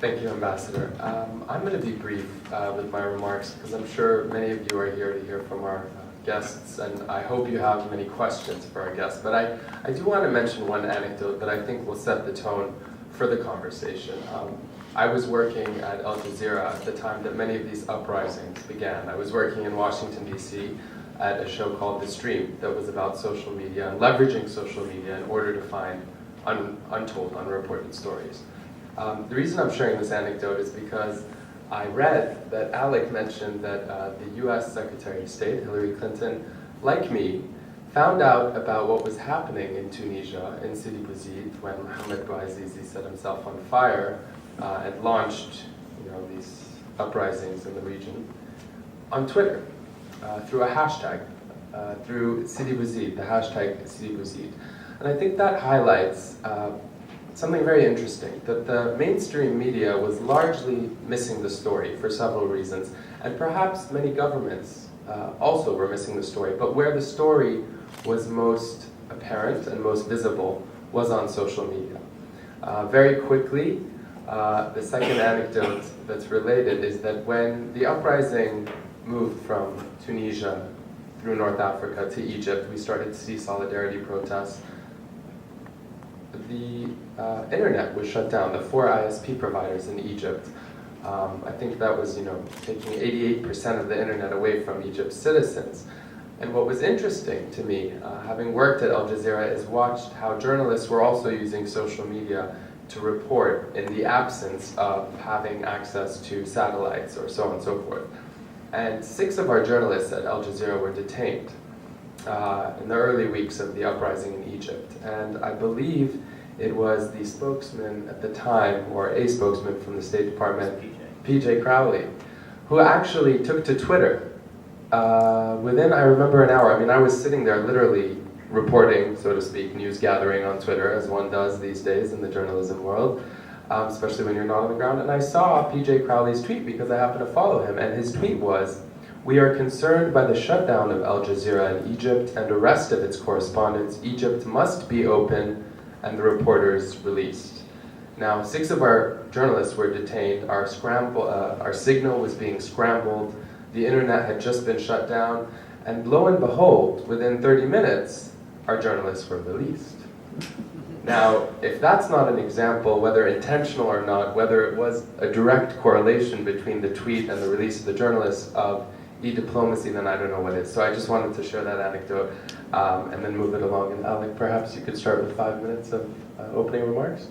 Thank you, Ambassador. I'm going to be brief with my remarks because I'm sure many of you are here to hear from our guests, and I hope you have many questions for our guests. But I do want to mention one anecdote that I think will set the tone for the conversation. I was working at Al Jazeera at the time that many of these uprisings began. I was working in Washington, D.C. at a show called The Stream that was about social media and leveraging social media in order to find untold, unreported stories. The reason I'm sharing this anecdote is because I read that Alec mentioned that the US Secretary of State, Hillary Clinton, like me, found out about what was happening in Tunisia, in Sidi Bouzid, when Ahmed set himself on fire and launched these uprisings in the region, on Twitter, through a hashtag, through Sidi Bouzid, the hashtag Sidi Bouzid. And I think that highlights something very interesting, that the mainstream media was largely missing the story for several reasons, and perhaps many governments also were missing the story, but where the story was most apparent and most visible was on social media. Very quickly, the second anecdote that's related is that when the uprising moved from Tunisia through North Africa to Egypt, we started to see solidarity protests. The internet was shut down, the 4 ISP providers in Egypt. I think that was, taking 88% of the internet away from Egypt's citizens. And what was interesting to me, having worked at Al Jazeera, is watched how journalists were also using social media to report in the absence of having access to satellites or so on and so forth. And 6 of our journalists at Al Jazeera were detained in the early weeks of the uprising in Egypt. And I believe it was the spokesman at the time, or a spokesman from the State Department, PJ Crowley, who actually took to Twitter within, I remember, an hour. I mean, I was sitting there literally reporting, so to speak, news gathering on Twitter, as one does these days in the journalism world, especially when you're not on the ground. And I saw PJ Crowley's tweet because I happened to follow him, and his tweet was, "We are concerned by the shutdown of Al Jazeera in Egypt and arrest of its correspondents. Egypt must be open and the reporters released." Now, 6 of our journalists were detained. Our signal was being scrambled. The internet had just been shut down. And lo and behold, within 30 minutes, our journalists were released. Now, if that's not an example, whether intentional or not, whether it was a direct correlation between the tweet and the release of the journalists of e-diplomacy, then I don't know what is. So I just wanted to share that anecdote and then move it along. And Alec, perhaps you could start with 5 minutes of opening remarks.